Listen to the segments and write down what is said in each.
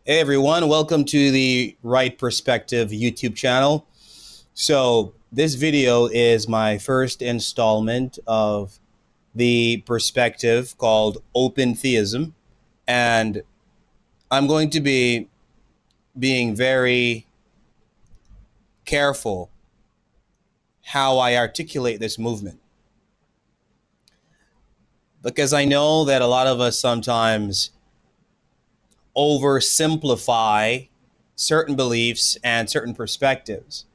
Hey everyone, welcome to the Right Perspective YouTube channel. So, this video is my first installment of the perspective called Open Theism, and I'm going to be being very careful how I articulate this movement because I know that a lot of us sometimes oversimplify certain beliefs and certain perspectives.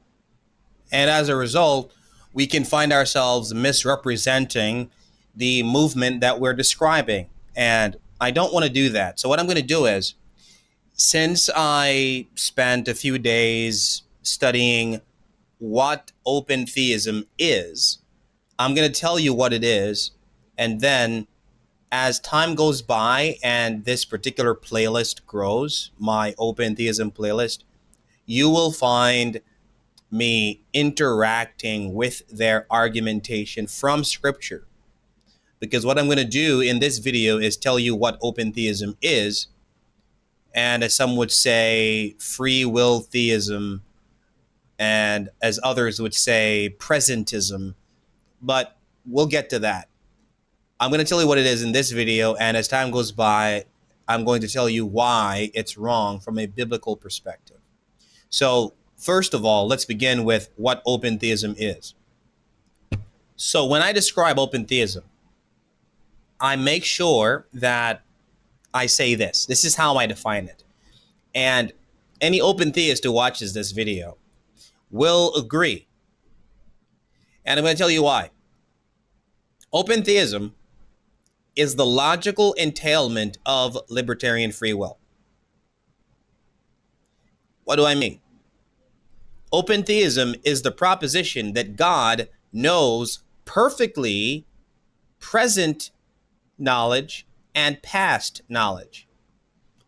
And as a result, we can find ourselves misrepresenting the movement that we're describing. And I don't want to do that. So, what I'm going to do is, since I spent a few days studying what open theism is, I'm going to tell you what it is. And then, as time goes by and this particular playlist grows, my open theism playlist, you will find me interacting with their argumentation from scripture. Because what I'm going to do in this video is tell you what open theism is, and as some would say, free will theism, and as others would say, presentism. But we'll get to that. I'm going to tell you what it is in this video, and as time goes by, I'm going to tell you why it's wrong from a biblical perspective. So, first of all, let's begin with what open theism is. So when I describe open theism, I make sure that I say this. This is how I define it. And any open theist who watches this video will agree. And I'm going to tell you why. Open theism is the logical entailment of libertarian free will. What do I mean? Open theism is the proposition that God knows perfectly present knowledge and past knowledge,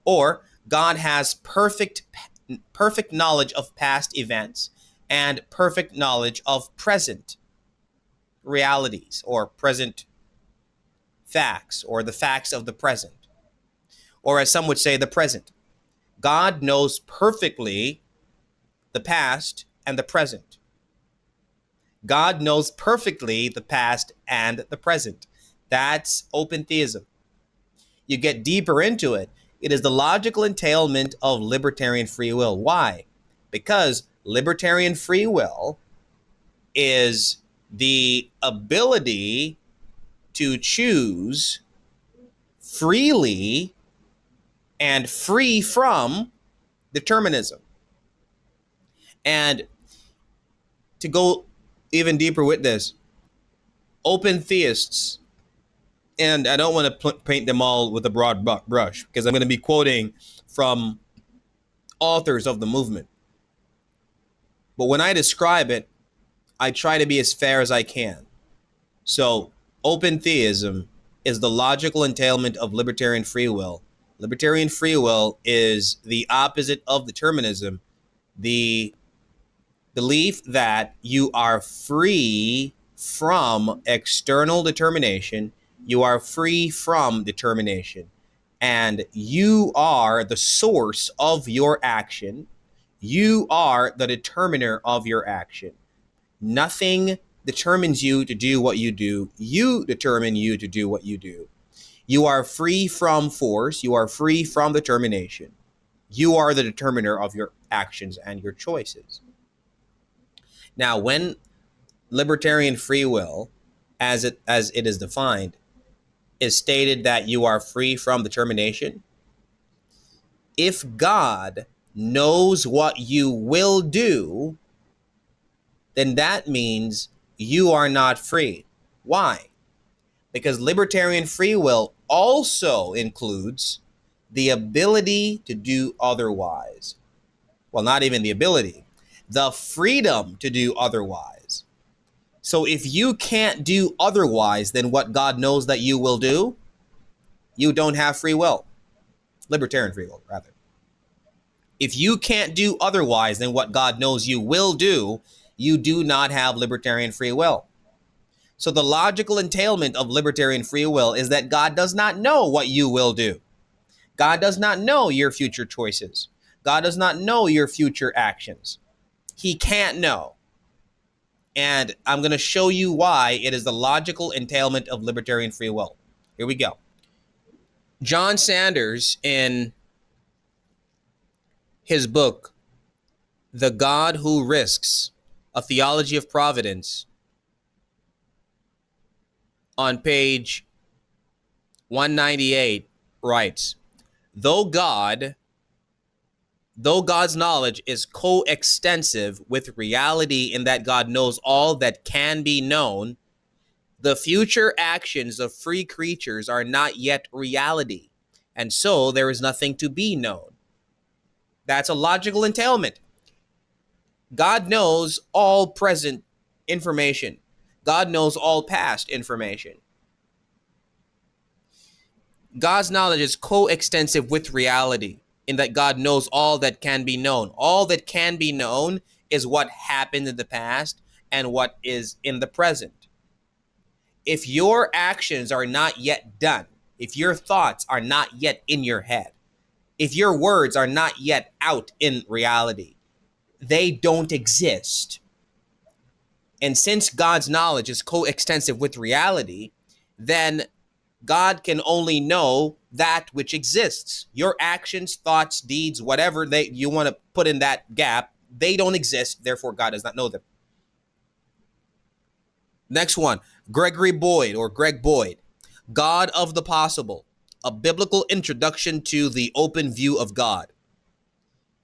or God has perfect knowledge of past events and perfect knowledge of present realities or present facts, or the facts of the present, or as some would say, the present. God knows perfectly the past and the present. God knows perfectly the past and the present. That's open theism. You get deeper into it, it is the logical entailment of libertarian free will. Why? Because libertarian free will is the ability to choose freely and free from determinism. And to go even deeper with this, open theists, and I don't want to paint them all with a broad brush because I'm going to be quoting from authors of the movement. But when I describe it, I try to be as fair as I can. So, open theism is the logical entailment of libertarian free will. Libertarian free will is the opposite of determinism, the belief that you are free from external determination, you are free from determination, and you are the source of your action. You are the determiner of your action. Nothing determines you to do what you do. You determine you to do what you do. You are free from force. You are free from determination. You are the determiner of your actions and your choices. Now, when libertarian free will, as it is defined, is stated that you are free from determination, if God knows what you will do, then that means you are not free. Why? Because libertarian free will also includes the ability to do otherwise. Well, not even the ability, the freedom to do otherwise. So if you can't do otherwise than what God knows that you will do, you don't have free will. Libertarian free will, rather. If you can't do otherwise than what God knows you will do, you do not have libertarian free will. So the logical entailment of libertarian free will is that God does not know what you will do. God does not know your future choices. God does not know your future actions. He can't know. And I'm going to show you why it is the logical entailment of libertarian free will. Here we go. John Sanders, in his book, The God Who Risks, A Theology of Providence, on page 198, writes, though God's knowledge is coextensive with reality in that God knows all that can be known, the future actions of free creatures are not yet reality, and so there is nothing to be known. That's a logical entailment. God knows all present information. God knows all past information. God's knowledge is coextensive with reality in that God knows all that can be known. All that can be known is what happened in the past and what is in the present. If your actions are not yet done, if your thoughts are not yet in your head, if your words are not yet out in reality, they don't exist. And since God's knowledge is coextensive with reality, then God can only know that which exists. Your actions, thoughts, deeds, whatever you want to put in that gap, they don't exist. Therefore, God does not know them. Next one, Gregory Boyd, or Greg Boyd, God of the Possible, A Biblical Introduction to the Open View of God.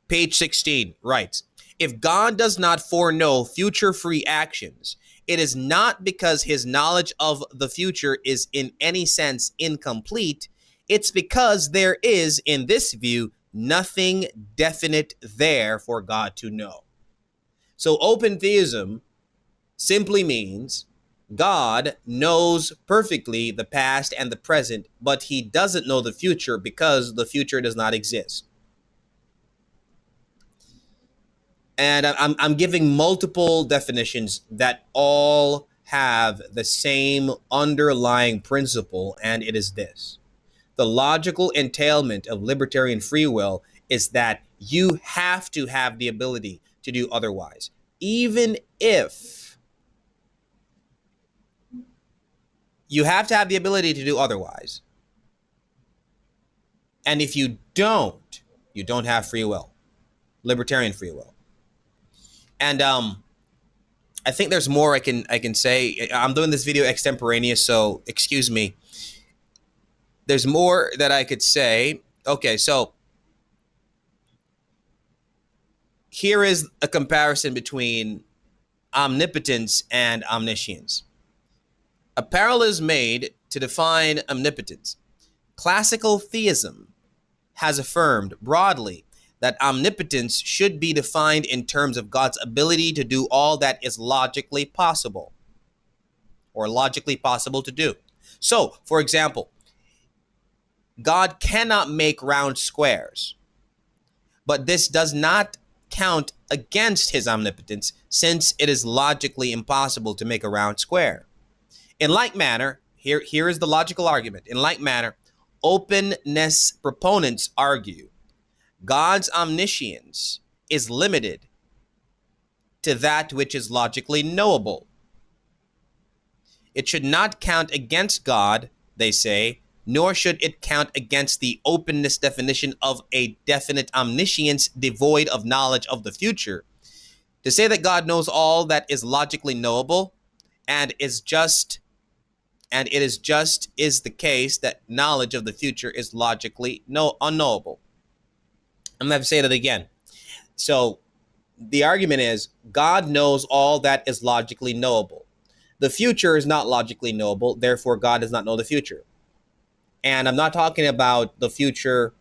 Page 16 writes, if God does not foreknow future free actions, it is not because his knowledge of the future is in any sense incomplete. It's because there is, in this view, nothing definite there for God to know. So open theism simply means God knows perfectly the past and the present, but he doesn't know the future because the future does not exist. And I'm giving multiple definitions that all have the same underlying principle, and it is this. The logical entailment of libertarian free will is that you have to have the ability to do otherwise. Even if you have to have the ability to do otherwise. And if you don't have free will, libertarian free will. And I think there's more I can say. I'm doing this video extemporaneous, so excuse me. There's more that I could say. Okay, so here is a comparison between omnipotence and omniscience. A parallel is made to define omnipotence. Classical theism has affirmed broadly that omnipotence should be defined in terms of God's ability to do all that is logically possible, or logically possible to do. So, for example, God cannot make round squares, but this does not count against his omnipotence, since it is logically impossible to make a round square. In like manner, here is the logical argument. In like manner, openness proponents argue God's omniscience is limited to that which is logically knowable. It should not count against God, they say, nor should it count against the openness definition of a definite omniscience devoid of knowledge of the future. To say that God knows all that is logically knowable and it is just the case that knowledge of the future is logically unknowable. I'm going to have to say that again. So the argument is God knows all that is logically knowable. The future is not logically knowable, therefore God does not know the future. And I'm not talking about the future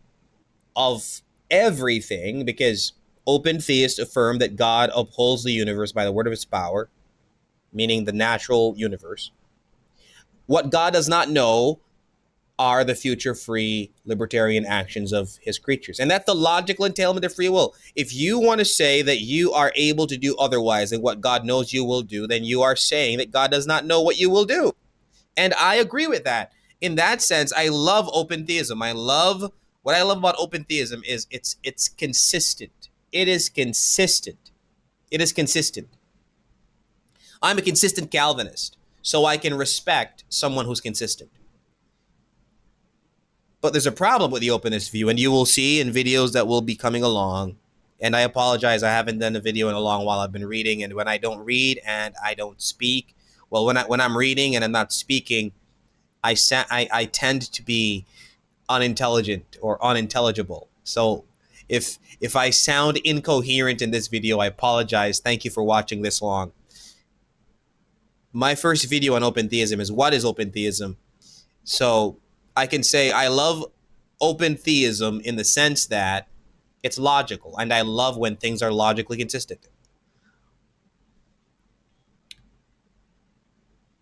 of everything, because open theists affirm that God upholds the universe by the word of his power, meaning the natural universe. What God does not know are the future free libertarian actions of his creatures. And that's the logical entailment of free will. If you want to say that you are able to do otherwise than what God knows you will do, then you are saying that God does not know what you will do. And I agree with that. In that sense, I love open theism. I love What I love about open theism is it's consistent. It is consistent. It is consistent. I'm a consistent Calvinist, so I can respect someone who's consistent. But there's a problem with the openness view, and you will see in videos that will be coming along. And I apologize, I haven't done a video in a long while. I've been reading, and when I don't read and I don't speak, well, when I'm reading and I'm not speaking, I tend to be unintelligent or unintelligible. So if I sound incoherent in this video, I apologize. Thank you for watching this long. My first video on open theism is what is open theism. So I can say I love open theism in the sense that it's logical, and I love when things are logically consistent.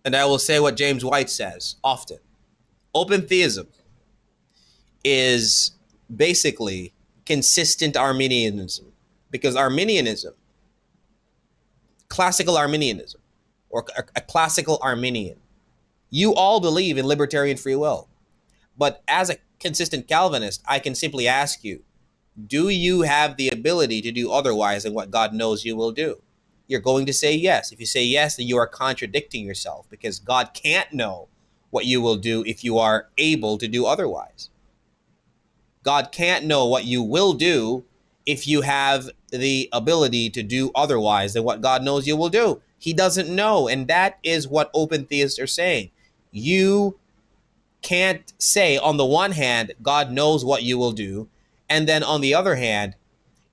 And I will say what James White says often. Open theism is basically consistent Arminianism, because Arminianism, classical Arminianism, or a classical Arminian, you all believe in libertarian free will. But as a consistent Calvinist, I can simply ask you, do you have the ability to do otherwise than what God knows you will do? You're going to say yes. If you say yes, then you are contradicting yourself, because God can't know what you will do if you are able to do otherwise. God can't know what you will do if you have the ability to do otherwise than what God knows you will do. He doesn't know, and that is what open theists are saying. You can't say, on the one hand, God knows what you will do, and then on the other hand,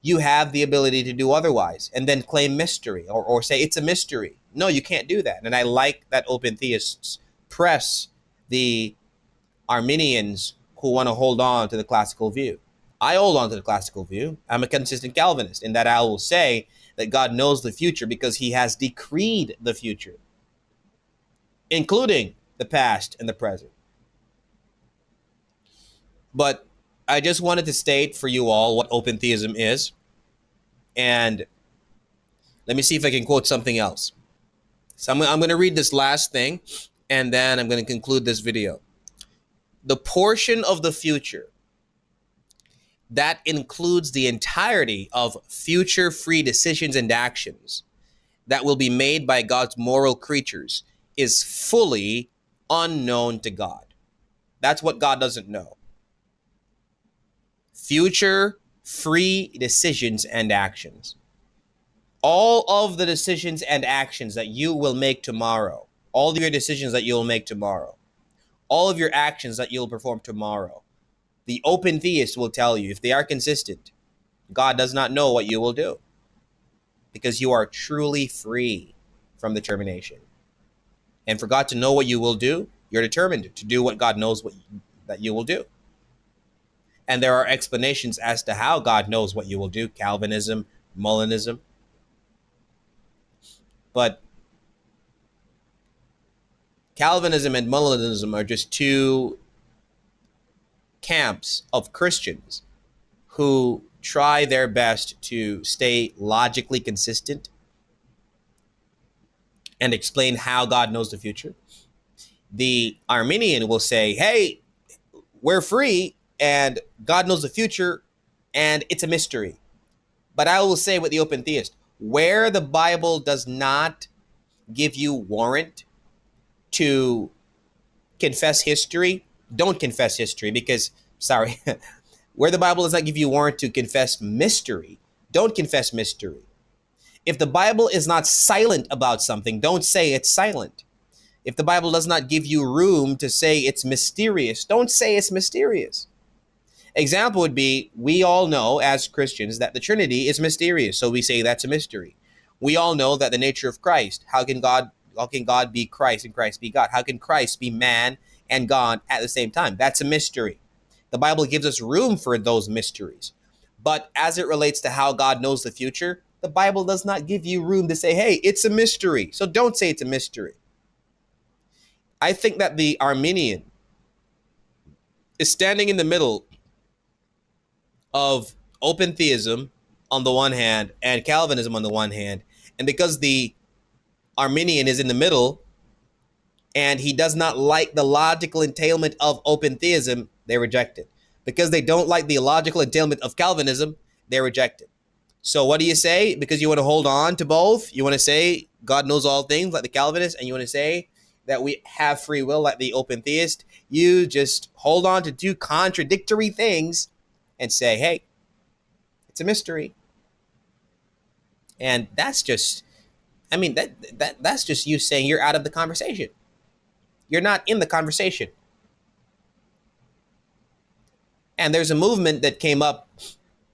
you have the ability to do otherwise, and then claim mystery, or say it's a mystery. No, you can't do that. And I like that open theists press the Arminians who want to hold on to the classical view. I hold on to the classical view. I'm a consistent Calvinist in that I will say that God knows the future because he has decreed the future, including the past and the present. But I just wanted to state for you all what open theism is. And let me see if I can quote something else. So I'm going to read this last thing, and then I'm going to conclude this video. The portion of the future that includes the entirety of future free decisions and actions that will be made by God's moral creatures is fully unknown to God. That's what God doesn't know. Future free decisions and actions. All of the decisions and actions that you will make tomorrow, all of your decisions that you'll make tomorrow, all of your actions that you'll perform tomorrow, the open theist will tell you, if they are consistent, God does not know what you will do, because you are truly free from determination. And for God to know what you will do, you're determined to do what God knows that you will do. And there are explanations as to how God knows what you will do, Calvinism, Molinism. But Calvinism and Molinism are just two camps of Christians who try their best to stay logically consistent and explain how God knows the future. The Arminian will say, hey, we're free and God knows the future and it's a mystery. But I will say with the open theist, where the Bible does not give you warrant to confess history, don't confess history, because, sorry, where the Bible does not give you warrant to confess mystery, don't confess mystery. If the Bible is not silent about something, don't say it's silent. If the Bible does not give you room to say it's mysterious, don't say it's mysterious. Example would be, we all know as Christians that the Trinity is mysterious, so we say that's a mystery. We all know that the nature of Christ, how can God be Christ and Christ be God? How can Christ be man and God at the same time? That's a mystery. The Bible gives us room for those mysteries. But as it relates to how God knows the future, the Bible does not give you room to say, hey, it's a mystery. So don't say it's a mystery. I think that the Arminian is standing in the middle of open theism on the one hand and Calvinism on the one hand. And because the Arminian is in the middle and he does not like the logical entailment of open theism, they reject it. Because they don't like the illogical entailment of Calvinism, they reject it. So what do you say? Because you want to hold on to both? You want to say God knows all things like the Calvinist, and you want to say that we have free will like the open theist? You just hold on to two contradictory things and say, hey, it's a mystery. And that's just, I mean, that's just you saying you're out of the conversation. You're not in the conversation. And there's a movement that came up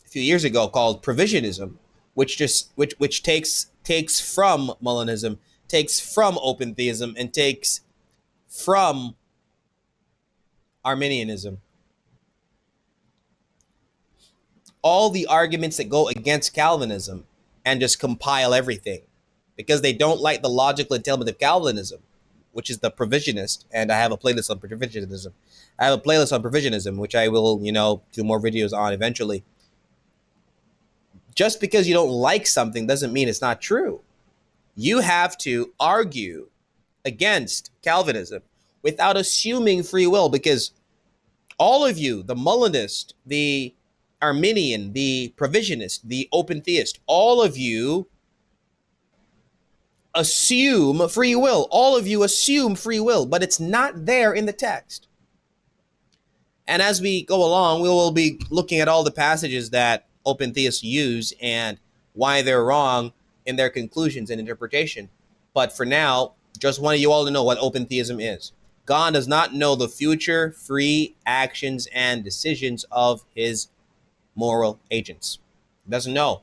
a few years ago called provisionism, which takes from Molinism, takes from open theism, and takes from Arminianism. All the arguments that go against Calvinism and just compile everything because they don't like the logical entailment of Calvinism, which is the provisionist. And I have a playlist on provisionism. I have a playlist on provisionism, which I will, do more videos on eventually. Just because you don't like something doesn't mean it's not true. You have to argue against Calvinism without assuming free will, because all of you, the Molinist, the Arminian, the provisionist, the open theist, all of you assume free will. All of you assume free will, but it's not there in the text. And as we go along, we will be looking at all the passages that open theists use and why they're wrong in their conclusions and interpretation. But for now, just wanted you all to know what open theism is. God does not know the future free actions and decisions of his moral agents. He doesn't know.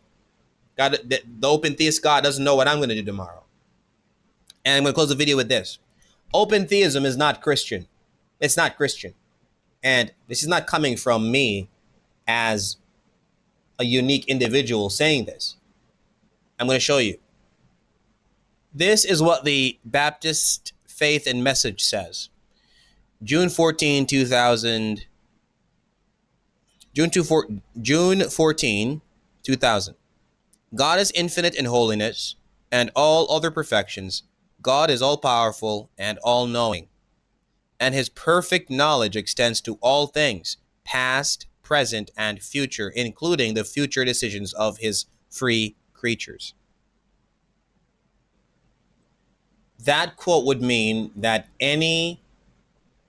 God, the open theist God doesn't know what I'm going to do tomorrow. And I'm going to close the video with this. Open theism is not Christian. It's not Christian. And this is not coming from me as a unique individual saying this. I'm going to show you. This is what the Baptist Faith and Message says. June 14, 2000. June 14, 2000. God is infinite in holiness and all other perfections. God is all-powerful and all-knowing. And his perfect knowledge extends to all things, past, present, and future, including the future decisions of his free creatures. That quote would mean that any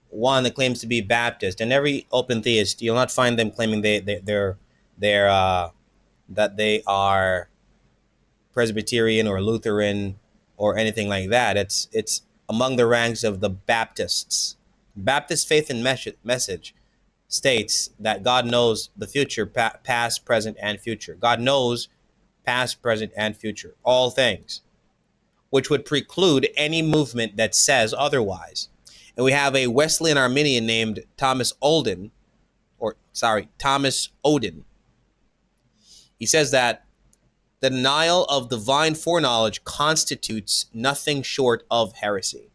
one that claims to be Baptist, and every open theist, you'll not find them claiming that they are Presbyterian or Lutheran or anything like that. It's among the ranks of the Baptists. Baptist Faith and Message states that God knows the future, past, present, and future. God knows past, present, and future, all things, which would preclude any movement that says otherwise. And we have a Wesleyan Arminian named Thomas Odin. He says that the denial of divine foreknowledge constitutes nothing short of heresy.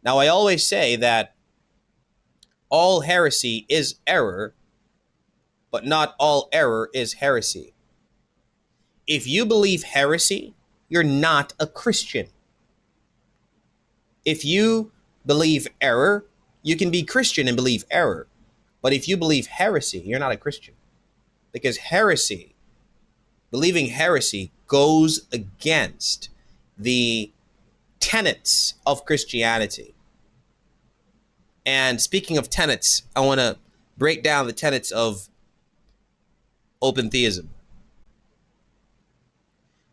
Now, I always say that all heresy is error, but not all error is heresy. If you believe heresy, you're not a Christian. If you believe error, you can be Christian and believe error. But if you believe heresy, you're not a Christian. Because believing heresy goes against the tenets of Christianity. And speaking of tenets, I want to break down the tenets of open theism.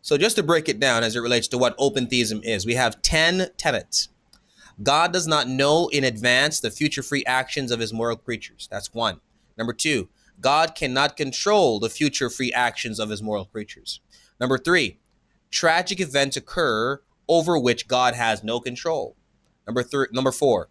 So just to break it down as it relates to what open theism is, we have 10 tenets. God does not know in advance the future free actions of his moral creatures. That's one. Number 2, God cannot control the future free actions of his moral creatures. Number 3, tragic events occur over which God has no control. Number 4,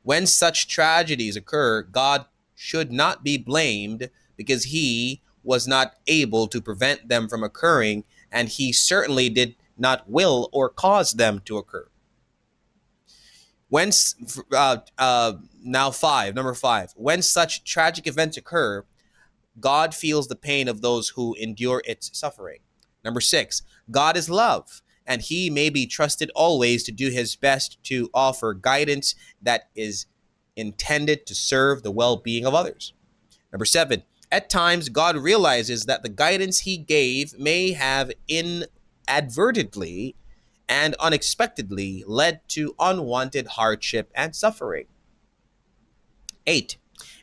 when such tragedies occur, God should not be blamed because he was not able to prevent them from occurring, and he certainly did not will or cause them to occur. Number 5, when such tragic events occur, God feels the pain of those who endure its suffering. Number 6, God is love, and he may be trusted always to do his best to offer guidance that is intended to serve the well-being of others. Number 7, at times God realizes that the guidance he gave may have inadvertently and unexpectedly led to unwanted hardship and suffering. 8,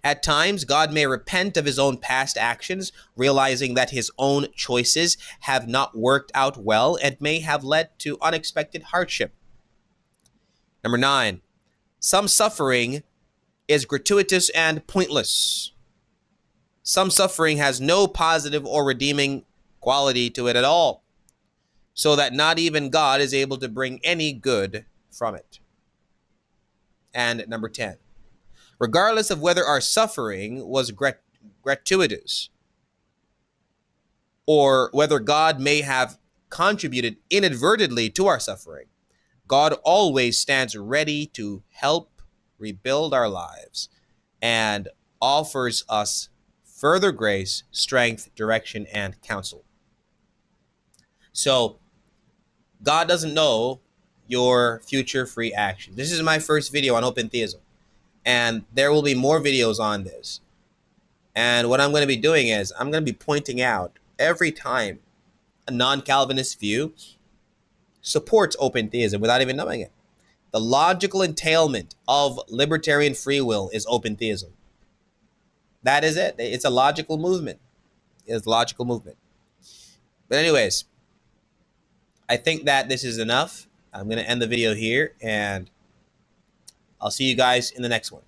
at times God may repent of his own past actions, realizing that his own choices have not worked out well and may have led to unexpected hardship. Number 9, some suffering is gratuitous and pointless. Some suffering has no positive or redeeming quality to it at all, so that not even God is able to bring any good from it. And number 10, regardless of whether our suffering was gratuitous or whether God may have contributed inadvertently to our suffering, God always stands ready to help rebuild our lives and offers us further grace, strength, direction, and counsel. So, God doesn't know your future free action. This is my first video on open theism, and there will be more videos on this. And what I'm going to be doing is I'm going to be pointing out every time a non-Calvinist view supports open theism without even knowing it. The logical entailment of libertarian free will is open theism. That is it. It's a logical movement. It's a logical movement. But anyways, I think that this is enough. I'm going to end the video here, and I'll see you guys in the next one.